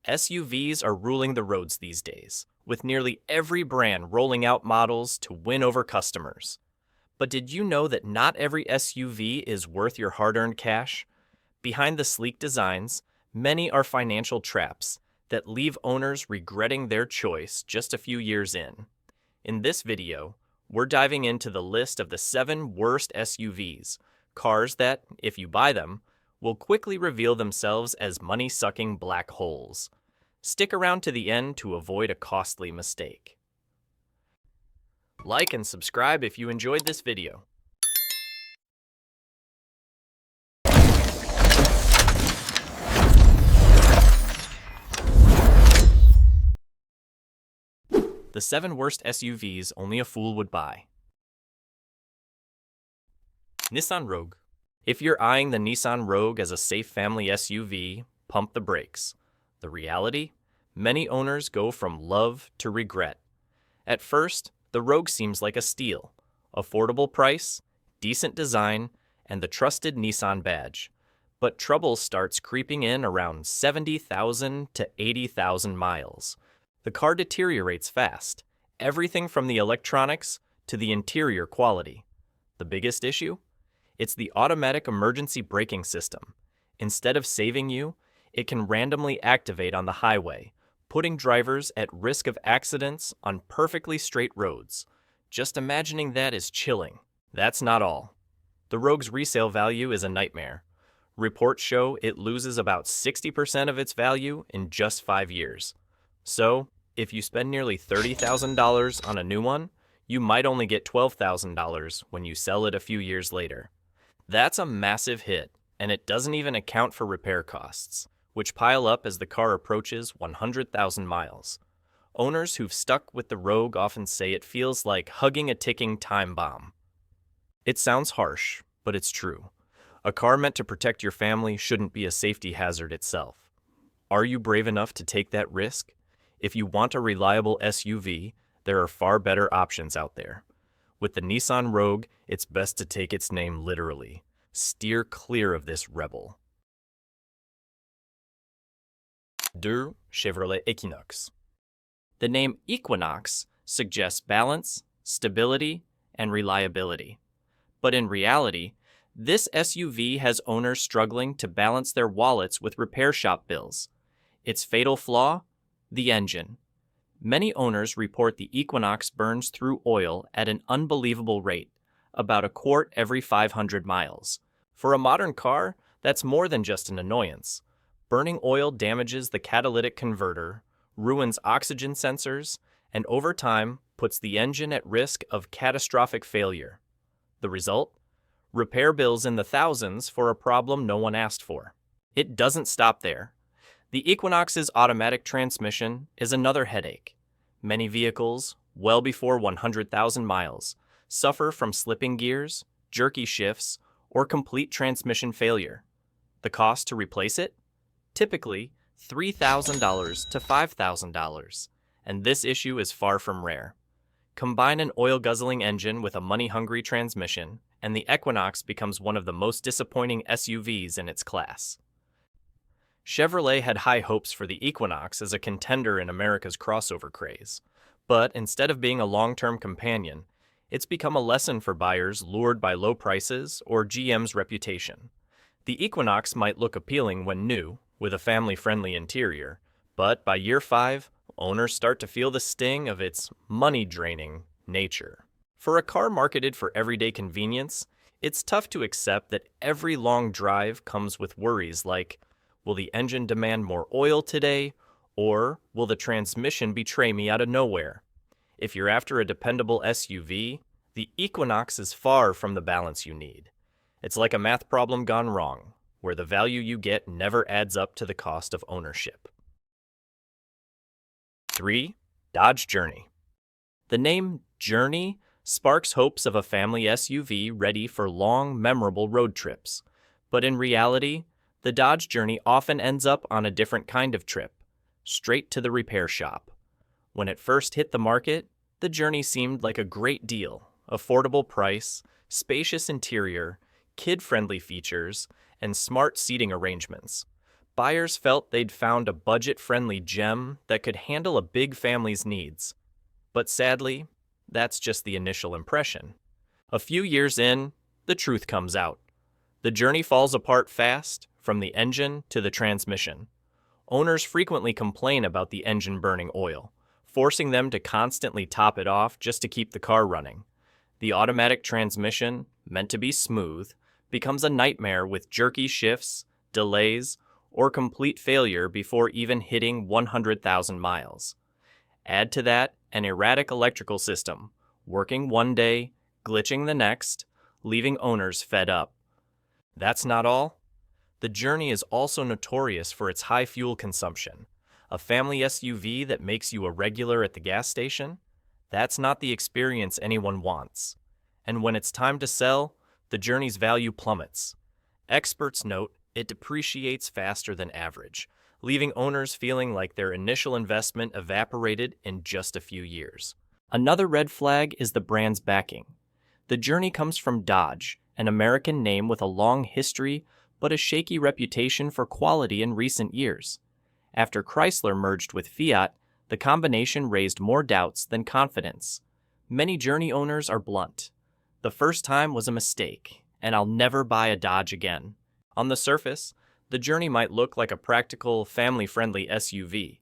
SUVs are ruling the roads these days, with nearly every brand rolling out models to win over customers. But did you know that not every SUV is worth your hard-earned cash? Behind the sleek designs, many are financial traps that leave owners regretting their choice just a few years in. In this video, we're diving into the list of the 7 worst SUVs, cars that, if you buy them, will quickly reveal themselves as money-sucking black holes. Stick around to the end to avoid a costly mistake. Like and subscribe if you enjoyed this video. The 7 worst SUVs only a fool would buy. Nissan Rogue. If you're eyeing the Nissan Rogue as a safe family SUV, pump the brakes. The reality? Many owners go from love to regret. At first, the Rogue seems like a steal. Affordable price, decent design, and the trusted Nissan badge. But trouble starts creeping in around 70,000 to 80,000 miles. The car deteriorates fast, everything from the electronics to the interior quality. The biggest issue? It's the automatic emergency braking system. Instead of saving you, it can randomly activate on the highway, putting drivers at risk of accidents on perfectly straight roads. Just imagining that is chilling. That's not all. The Rogue's resale value is a nightmare. Reports show it loses about 60% of its value in just 5 years. So, if you spend nearly $30,000 on a new one, you might only get $12,000 when you sell it a few years later. That's a massive hit, and it doesn't even account for repair costs, which pile up as the car approaches 100,000 miles. Owners who've stuck with the Rogue often say it feels like hugging a ticking time bomb. It sounds harsh, but it's true. A car meant to protect your family shouldn't be a safety hazard itself. Are you brave enough to take that risk? If you want a reliable SUV, there are far better options out there. With the Nissan Rogue, it's best to take its name literally. Steer clear of this rebel. 2. Chevrolet Equinox. The name Equinox suggests balance, stability, and reliability. But in reality, this SUV has owners struggling to balance their wallets with repair shop bills. Its fatal flaw? The engine. Many owners report the Equinox burns through oil at an unbelievable rate, about a quart every 500 miles. For a modern car, that's more than just an annoyance. Burning oil damages the catalytic converter, ruins oxygen sensors, and over time puts the engine at risk of catastrophic failure. The result? Repair bills in the thousands for a problem no one asked for. It doesn't stop there. The Equinox's automatic transmission is another headache. Many vehicles, well before 100,000 miles, suffer from slipping gears, jerky shifts, or complete transmission failure. The cost to replace it? Typically, $3,000 to $5,000, and this issue is far from rare. Combine an oil-guzzling engine with a money-hungry transmission, and the Equinox becomes one of the most disappointing SUVs in its class. Chevrolet had high hopes for the Equinox as a contender in America's crossover craze. But instead of being a long-term companion, it's become a lesson for buyers lured by low prices or GM's reputation. The Equinox might look appealing when new, with a family-friendly interior, but by year 5, owners start to feel the sting of its money-draining nature. For a car marketed for everyday convenience, it's tough to accept that every long drive comes with worries like, will the engine demand more oil today, or will the transmission betray me out of nowhere? If you're after a dependable SUV, the Equinox is far from the balance you need. It's like a math problem gone wrong, where the value you get never adds up to the cost of ownership. 3. Dodge Journey. The name Journey sparks hopes of a family SUV ready for long, memorable road trips. But in reality, the Dodge Journey often ends up on a different kind of trip, straight to the repair shop. When it first hit the market, the Journey seemed like a great deal. Affordable price, spacious interior, kid-friendly features, and smart seating arrangements. Buyers felt they'd found a budget-friendly gem that could handle a big family's needs. But sadly, that's just the initial impression. A few years in, the truth comes out. The journey falls apart fast, from the engine to the transmission. Owners frequently complain about the engine burning oil, forcing them to constantly top it off just to keep the car running. The automatic transmission, meant to be smooth, becomes a nightmare with jerky shifts, delays, or complete failure before even hitting 100,000 miles. Add to that an erratic electrical system, working one day, glitching the next, leaving owners fed up. That's not all. The Journey is also notorious for its high fuel consumption. A family SUV that makes you a regular at the gas station? That's not the experience anyone wants. And when it's time to sell, the Journey's value plummets. Experts note it depreciates faster than average, leaving owners feeling like their initial investment evaporated in just a few years. Another red flag is the brand's backing. The Journey comes from Dodge, an American name with a long history but a shaky reputation for quality in recent years. After Chrysler merged with Fiat, the combination raised more doubts than confidence. Many Journey owners are blunt. The first time was a mistake, and I'll never buy a Dodge again. On the surface, the Journey might look like a practical, family-friendly SUV,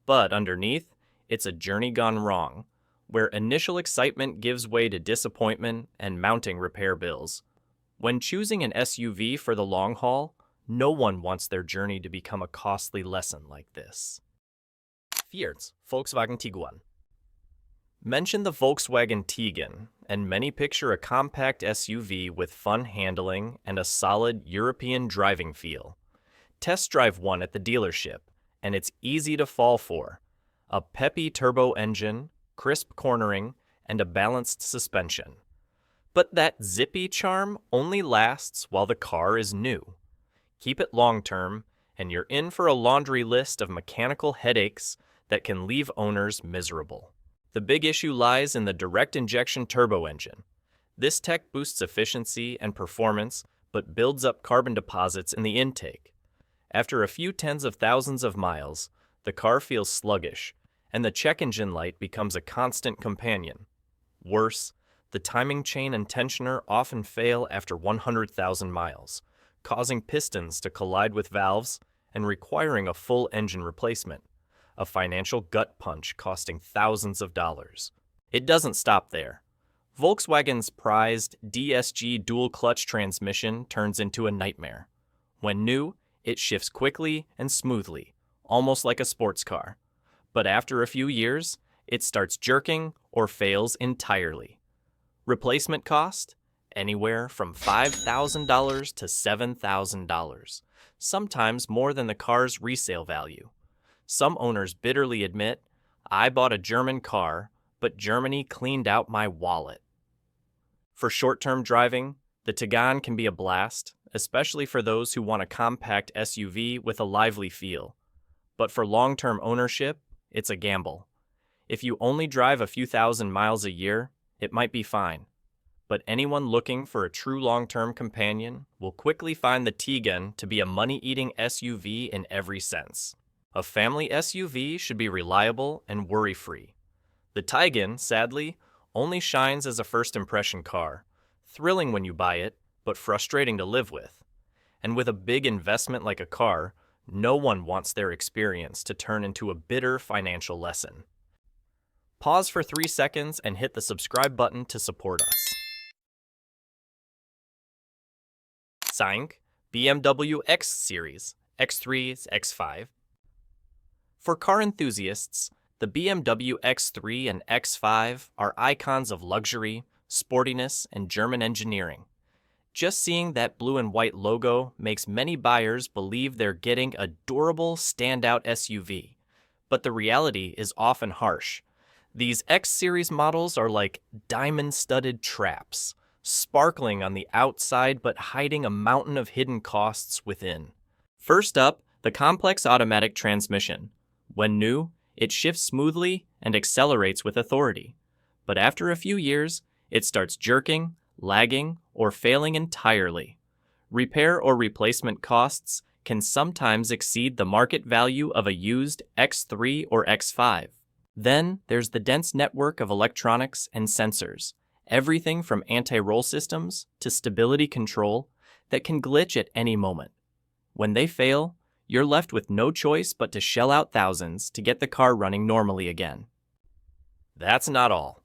but underneath, it's a journey gone wrong, where initial excitement gives way to disappointment and mounting repair bills. When choosing an SUV for the long haul, no one wants their Journey to become a costly lesson like this. Viertens, Volkswagen Tiguan. Mention the Volkswagen Tiguan, and many picture a compact SUV with fun handling and a solid European driving feel. Test drive one at the dealership, and it's easy to fall for. A peppy turbo engine, crisp cornering, and a balanced suspension. But that zippy charm only lasts while the car is new. Keep it long-term, and you're in for a laundry list of mechanical headaches that can leave owners miserable. The big issue lies in the direct injection turbo engine. This tech boosts efficiency and performance, but builds up carbon deposits in the intake. After a few tens of thousands of miles, the car feels sluggish, and the check engine light becomes a constant companion. Worse, the timing chain and tensioner often fail after 100,000 miles, causing pistons to collide with valves and requiring a full engine replacement, a financial gut punch costing thousands of dollars. It doesn't stop there. Volkswagen's prized DSG dual-clutch transmission turns into a nightmare. When new, it shifts quickly and smoothly, almost like a sports car. But after a few years, it starts jerking or fails entirely. Replacement cost? Anywhere from $5,000 to $7,000, sometimes more than the car's resale value. Some owners bitterly admit, I bought a German car, but Germany cleaned out my wallet. For short-term driving, the Tiguan can be a blast, especially for those who want a compact SUV with a lively feel. But for long-term ownership, it's a gamble. If you only drive a few thousand miles a year, it might be fine. But anyone looking for a true long-term companion will quickly find the Tiguan to be a money-eating SUV in every sense. A family SUV should be reliable and worry-free. The Tiguan, sadly, only shines as a first-impression car, thrilling when you buy it, but frustrating to live with. And with a big investment like a car, no one wants their experience to turn into a bitter financial lesson. Pause for 3 seconds and hit the subscribe button to support us. 5. BMW X Series, X3, X5. For car enthusiasts, the BMW X3 and X5 are icons of luxury, sportiness, and German engineering. Just seeing that blue and white logo makes many buyers believe they're getting a durable, standout SUV. But the reality is often harsh. These X-Series models are like diamond-studded traps, sparkling on the outside but hiding a mountain of hidden costs within. First up, the complex automatic transmission. When new, it shifts smoothly and accelerates with authority. But after a few years, it starts jerking, lagging, or failing entirely. Repair or replacement costs can sometimes exceed the market value of a used X3 or X5. Then there's the dense network of electronics and sensors, everything from anti-roll systems to stability control, that can glitch at any moment. When they fail, you're left with no choice but to shell out thousands to get the car running normally again. That's not all.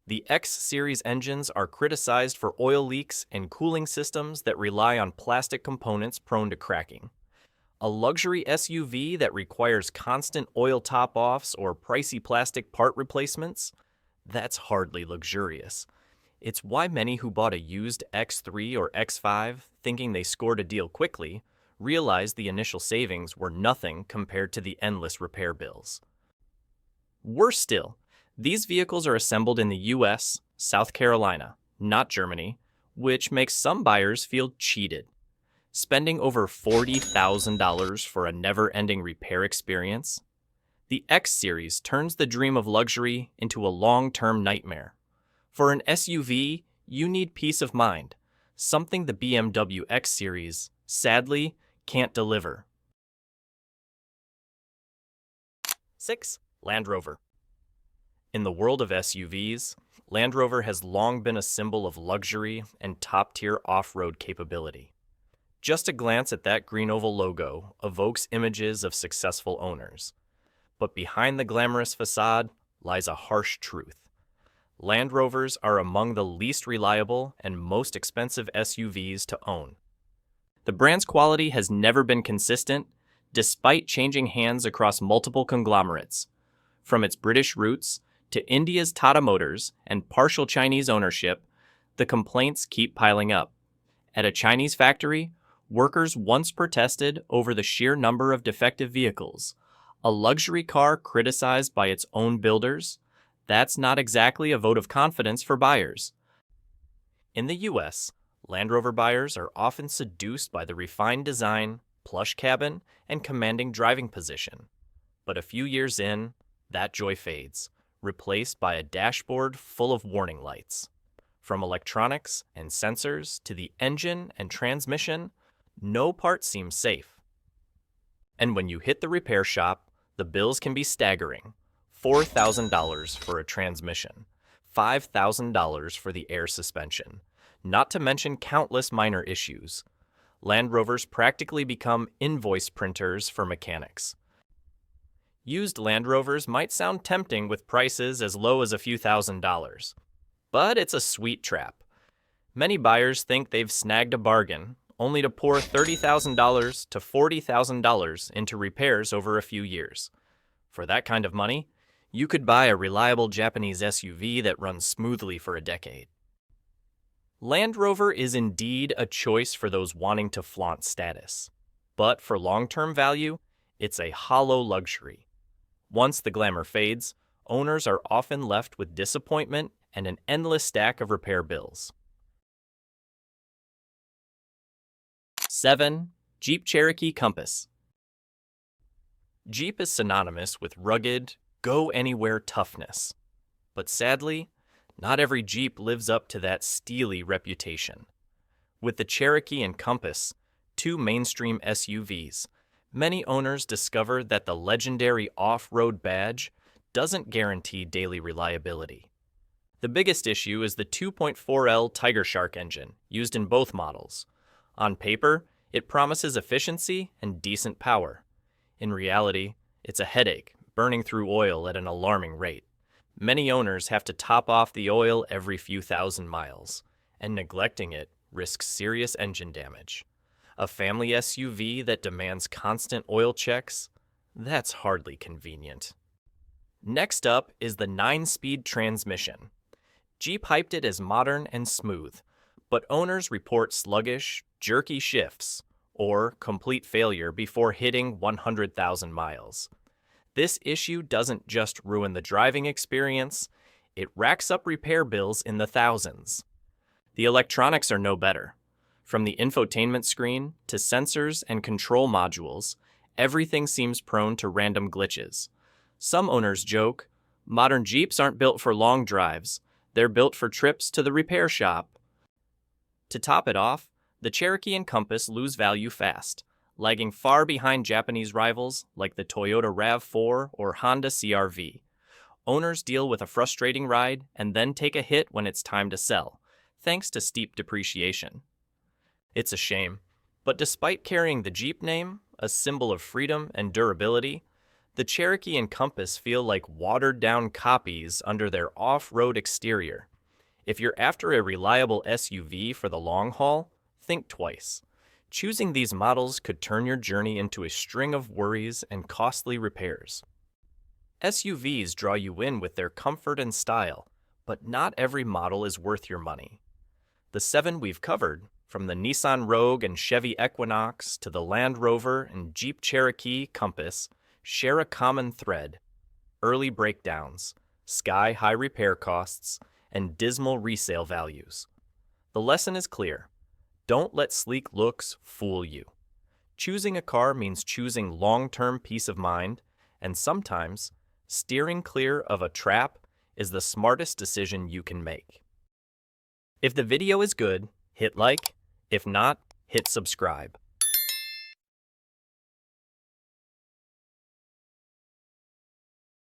The X series engines are criticized for oil leaks and cooling systems that rely on plastic components prone to cracking. A luxury SUV that requires constant oil top-offs or pricey plastic part replacements? That's hardly luxurious. It's why many who bought a used X3 or X5 thinking they scored a deal quickly realized the initial savings were nothing compared to the endless repair bills. Worse still, these vehicles are assembled in the US, South Carolina, not Germany, which makes some buyers feel cheated. Spending over $40,000 for a never-ending repair experience? The X Series turns the dream of luxury into a long-term nightmare. For an SUV, you need peace of mind, something the BMW X Series, sadly, can't deliver. 6. Land Rover. In the world of SUVs, Land Rover has long been a symbol of luxury and top-tier off-road capability. Just a glance at that green oval logo evokes images of successful owners. But behind the glamorous facade lies a harsh truth. Land Rovers are among the least reliable and most expensive SUVs to own. The brand's quality has never been consistent, despite changing hands across multiple conglomerates. From its British roots to India's Tata Motors and partial Chinese ownership, the complaints keep piling up. At a Chinese factory, workers once protested over the sheer number of defective vehicles. A luxury car criticized by its own builders? That's not exactly a vote of confidence for buyers. In the US, Land Rover buyers are often seduced by the refined design, plush cabin, and commanding driving position. But a few years in, that joy fades, replaced by a dashboard full of warning lights. From electronics and sensors to the engine and transmission, no part seems safe. And when you hit the repair shop, the bills can be staggering. $4,000 for a transmission, $5,000 for the air suspension, not to mention countless minor issues. Land Rovers practically become invoice printers for mechanics. Used Land Rovers might sound tempting with prices as low as a few $1,000s, but it's a sweet trap. Many buyers think they've snagged a bargain, only to pour $30,000 to $40,000 into repairs over a few years. For that kind of money, you could buy a reliable Japanese SUV that runs smoothly for a decade. Land Rover is indeed a choice for those wanting to flaunt status. But for long-term value, it's a hollow luxury. Once the glamour fades, owners are often left with disappointment and an endless stack of repair bills. 7. Jeep Cherokee Compass. Jeep is synonymous with rugged, go-anywhere toughness. But sadly, not every Jeep lives up to that steely reputation. With the Cherokee and Compass, two mainstream SUVs, many owners discover that the legendary off-road badge doesn't guarantee daily reliability. The biggest issue is the 2.4L Tiger Shark engine, used in both models. On paper, it promises efficiency and decent power. In reality, it's a headache, burning through oil at an alarming rate. Many owners have to top off the oil every few thousand miles, and neglecting it risks serious engine damage. A family SUV that demands constant oil checks? That's hardly convenient. Next up is the 9-speed transmission. Jeep hyped it as modern and smooth, but owners report sluggish, jerky shifts, or complete failure before hitting 100,000 miles. This issue doesn't just ruin the driving experience, it racks up repair bills in the thousands. The electronics are no better. From the infotainment screen to sensors and control modules, everything seems prone to random glitches. Some owners joke, modern Jeeps aren't built for long drives, they're built for trips to the repair shop. To top it off, the Cherokee and Compass lose value fast, lagging far behind Japanese rivals like the Toyota RAV4 or Honda CR-V. Owners deal with a frustrating ride and then take a hit when it's time to sell, thanks to steep depreciation. It's a shame, but despite carrying the Jeep name, a symbol of freedom and durability, the Cherokee and Compass feel like watered-down copies under their off-road exterior. If you're after a reliable SUV for the long haul, think twice. Choosing these models could turn your journey into a string of worries and costly repairs. SUVs draw you in with their comfort and style, but not every model is worth your money. The 7 we've covered, from the Nissan Rogue and Chevy Equinox to the Land Rover and Jeep Cherokee Compass, share a common thread: early breakdowns, sky-high repair costs, and dismal resale values. The lesson is clear. Don't let sleek looks fool you. Choosing a car means choosing long-term peace of mind, and sometimes steering clear of a trap is the smartest decision you can make. If the video is good, hit like. If not, hit subscribe.